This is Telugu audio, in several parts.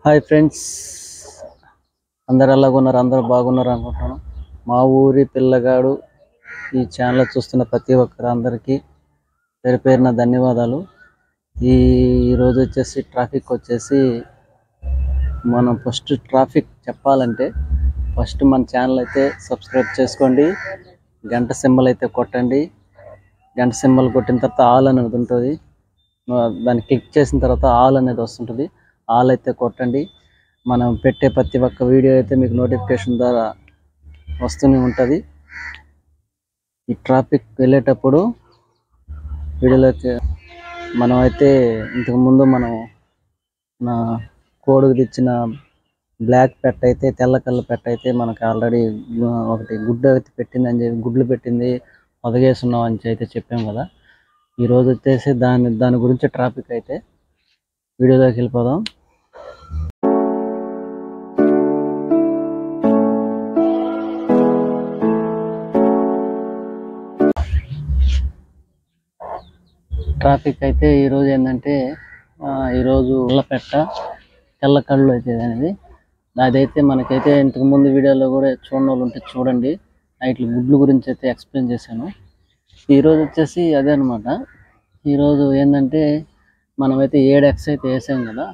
హాయ్ ఫ్రెండ్స్, అందరు ఎలాగున్నారు? అందరూ బాగున్నారు అనుకుంటున్నాను. మా ఊరి పిల్లగాడు ఈ ఛానల్ చూస్తున్న ప్రతి ఒక్కరు అందరికీ పేరు పేరున ధన్యవాదాలు. ఈరోజు వచ్చేసి ట్రాఫిక్ వచ్చేసి మనం ఫస్ట్ ట్రాఫిక్ చెప్పాలంటే ఫస్ట్ మన ఛానల్ అయితే సబ్స్క్రైబ్ చేసుకోండి, గంట సింబల్ అయితే కొట్టండి. గంట సింబల్ కొట్టిన తర్వాత ఆల్ అనేది ఉంటుంది, దాన్ని క్లిక్ చేసిన తర్వాత ఆల్ అనేది వస్తుంటుంది. ఆల్ అయితే కొట్టండి. మనం పెట్టే ప్రతి ఒక్క వీడియో అయితే మీకు నోటిఫికేషన్ ద్వారా వస్తూనే ఉంటుంది. ఈ ట్రాఫిక్ వెళ్ళేటప్పుడు వీడియోలోకి మనం అయితే ఇంతకుముందు మనం నా కోడుకు తెచ్చిన బ్లాక్ పెట్ట అయితే తెల్ల కళ్ళు పెట్ట అయితే మనకు ఆల్రెడీ ఒకటి గుడ్డు అయితే పెట్టింది అని చెప్పి గుడ్లు పెట్టింది వదిగేస్తున్నాం అని అయితే చెప్పాం కదా. ఈరోజు వచ్చేసి దాని గురించి ట్రాఫిక్ అయితే వీడియోలోకి వెళ్ళిపోదాం. ట్రాఫిక్ అయితే ఈరోజు ఏంటంటే ఈరోజు ఉల్లపెట్ట తెల్ల కళ్ళు అయితే అనేది అదైతే మనకైతే ఇంతకుముందు వీడియోలో కూడా చూడని వాళ్ళు ఉంటే చూడండి. ఇట్లా గుడ్లు గురించి అయితే ఎక్స్ప్లెయిన్ చేశాను. ఈరోజు వచ్చేసి అదే అనమాట. ఈరోజు ఏంటంటే మనమైతే 7X అయితే వేసాం కదా.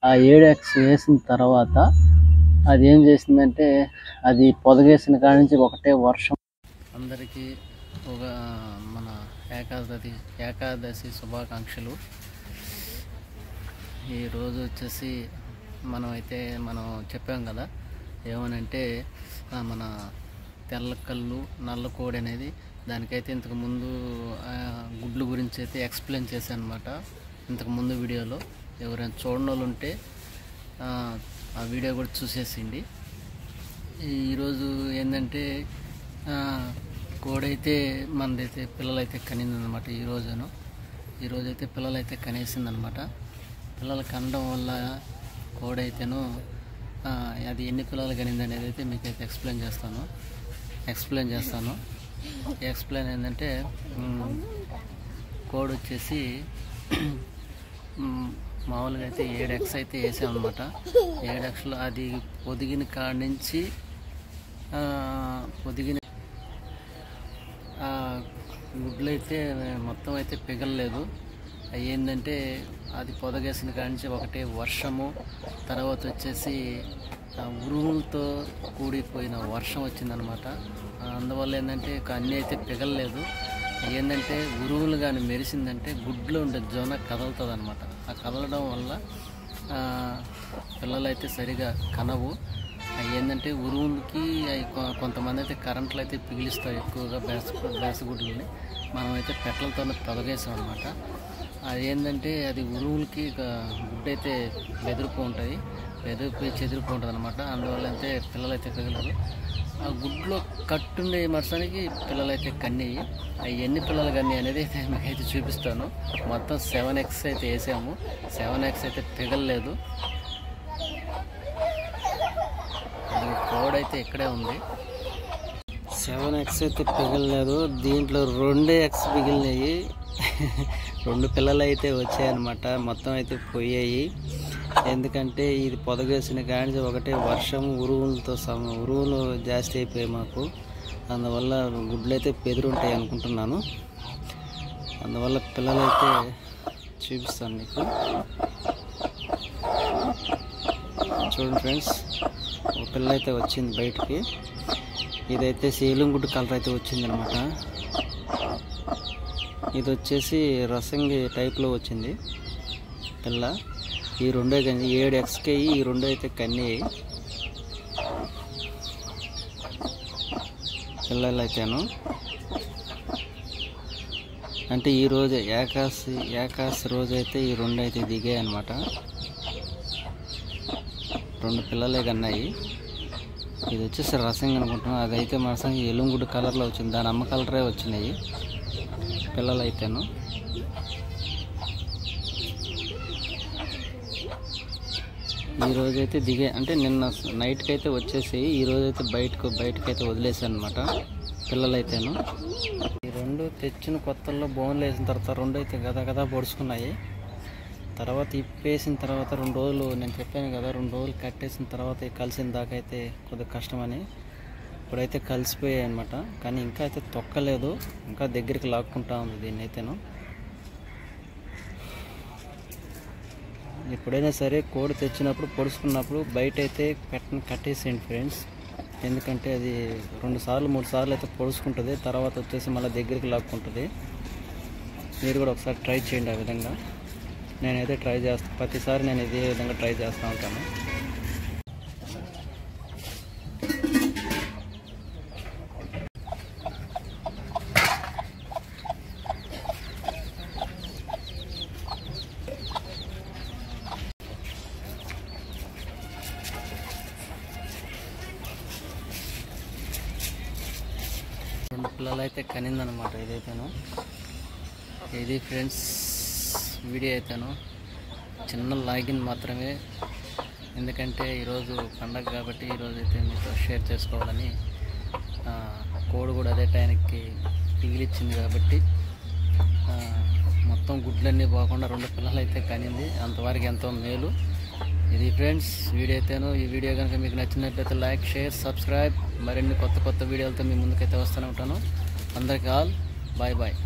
ఆ 7X వేసిన తర్వాత అది ఏం చేసిందంటే అది పొదగేసిన కాడి నుంచి ఒకటే వర్షం. అందరికీ ఒక మన ఏకాదశి శుభాకాంక్షలు. ఈరోజు వచ్చేసి మనం చెప్పాం కదా ఏమనంటే మన తెల్ల కళ్ళు నల్ల కోడి అనేది దానికైతే ఇంతకుముందు గుడ్లు గురించి అయితే ఎక్స్ప్లెయిన్ చేశాను అనమాట. ఇంతకుముందు వీడియోలో ఎవరైనా చూడని వాళ్ళు ఉంటే ఆ వీడియో కూడా చూసేసిండి. ఈరోజు ఏంటంటే కోడైతే మనదైతే పిల్లలైతే కనిందనమాట. ఈరోజైతే పిల్లలైతే కనేసిందనమాట. పిల్లలు కనడం వల్ల కోడైతేను అది ఎన్ని పిల్లలు కనింది అనేది అయితే మీకైతే ఎక్స్ప్లెయిన్ చేస్తాను. ఎక్స్ప్లెయిన్ ఏంటంటే కోడ్ వచ్చేసి మామూలుగా అయితే 7X అయితే వేసామన్నమాట. 7Xలో అది పొదిగిన కాడి నుంచి గుడ్లు అయితే మొత్తం అయితే పిగలలేదు. ఏంటంటే అది పొదగేసిన కాడి నుంచి ఒకటే వర్షము, తర్వాత వచ్చేసి ఉరుములతో కూడిపోయిన వర్షం వచ్చిందనమాట. అందువల్ల ఏంటంటే అన్నీ అయితే పిగలలేదు. ఏంటంటే ఉరుములు కానీ మెరిసిందంటే గుడ్లో ఉండే జొన కదులుతుంది అనమాట. ఆ కదలడం వల్ల పిల్లలు అయితే సరిగా కనవు. ఏంటంటే ఉరువులకి కొంతమంది అయితే కరెంట్లు అయితే పిగిలిస్తారు ఎక్కువగా బేసగుడ్లని. మనమైతే పెట్టలతోనే తొలగేసాం అనమాట. అది ఏంటంటే అది ఉరువులకి గుడ్డు అయితే బెదిరిపోయి చెదిరిపోతుంది అనమాట. అందువల్ల అయితే పిల్లలైతే పిగలరు. ఆ గుడ్లో కట్టుండే మరుసనికి పిల్లలైతే కన్నయ్యి. ఎన్ని పిల్లలు కన్నాయి అనేది అయితే మీకైతే చూపిస్తాను. మొత్తం 7X అయితే వేసాము. 7X అయితే పిగలలేదు. కోడైతే ఇక్కడే ఉంది. 7X అయితే పిగలలేదు. దీంట్లో 2X పిగిలినాయి. 2 పిల్లలు అయితే వచ్చాయన్నమాట. మొత్తం అయితే పోయాయి. ఎందుకంటే ఇది పొదగేసిన కానీ ఒకటే వర్షం ఉరువులు జాస్తి అయిపోయాయి మాకు. అందువల్ల గుడ్లు అయితే పెదురుంటాయి అనుకుంటున్నాను. అందువల్ల పిల్లలైతే చూపిస్తాను మీకు. చూడండి ఫ్రెండ్స్, ఒక పిల్ల అయితే వచ్చింది బయటికి. ఇదైతే సేలం గుడ్డు కలర్ అయితే వచ్చిందనమాట. ఇది వచ్చేసి రసంగి టైప్లో వచ్చింది పిల్ల. ఈ 7Xకి ఈ 2 అయితే కన్నయ్యాయి పిల్లలు అయితేను. అంటే ఈరోజు ఏకాదశి రోజు అయితే ఈ 2 అయితే దిగాయి అన్నమాట. 2 పిల్లలే కన్నాయి. ఇది వచ్చేసి రసంగి అనుకుంటున్నాను. అదైతే మనసంగి ఎలుంగుడు కలర్లో వచ్చింది. దాని అమ్మ కలరే వచ్చినాయి పిల్లలు అయితేను. ఈరోజైతే అంటే నిన్న నైట్కి అయితే వచ్చేసి ఈరోజైతే బయటకైతే వదిలేసాను అనమాట పిల్లలు అయితేను. ఈ 2 తెచ్చిన కొత్తల్లో బోన్లు వేసిన తర్వాత 2 అయితే గదా పొడుచుకున్నాయి. తర్వాత ఇప్పేసిన తర్వాత 2 రోజులు నేను చెప్పాను కదా, 2 రోజులు కట్టేసిన తర్వాత కలిసిన దాకా అయితే కొద్దిగా కష్టమని. ఇప్పుడైతే కలిసిపోయాయి అనమాట, కానీ ఇంకా అయితే తొక్కలేదు, ఇంకా దగ్గరికి లాక్కుంటా ఉంది దీన్ని అయితేను. ఎప్పుడైనా సరే కోడి తెచ్చినప్పుడు పొడుచుకున్నప్పుడు బయట అయితే కట్టేసేయండి ఫ్రెండ్స్, ఎందుకంటే అది 2 సార్లు 3 సార్లు అయితే పొడుచుకుంటుంది, తర్వాత వచ్చేసి మళ్ళీ దగ్గరికి లాక్కుంటుంది. మీరు కూడా ఒకసారి ట్రై చేయండి ఆ విధంగా. నేనైతే ట్రై చేస్తాను, ప్రతిసారి నేను ఇదే విధంగా ట్రై చేస్తూ ఉంటాను. రెండు పిల్లలు అయితే కనిందనమాట ఇదైతేను. ఇది ఫ్రెండ్స్ వీడియో అయితేను, చిన్న లాగిన్ మాత్రమే, ఎందుకంటే ఈరోజు పండగ కాబట్టి ఈరోజు అయితే మీతో షేర్ చేసుకోవాలని. కోడి కూడా అదే టైంకి పిగిలిచ్చింది కాబట్టి మొత్తం గుడ్లన్నీ పోకుండా 2 పిల్లలు అయితే కనింది, అంతవరకు ఎంతో మేలు. ఇది ఫ్రెండ్స్ వీడియో అయితేను. ఈ వీడియో కనుక మీకు నచ్చినట్లయితే లైక్, షేర్, సబ్స్క్రైబ్. మరిన్ని కొత్త వీడియోలతో మీ ముందుకైతే వస్తూనే ఉంటాను. అందరికీ ఆల్ బాయ్ బాయ్.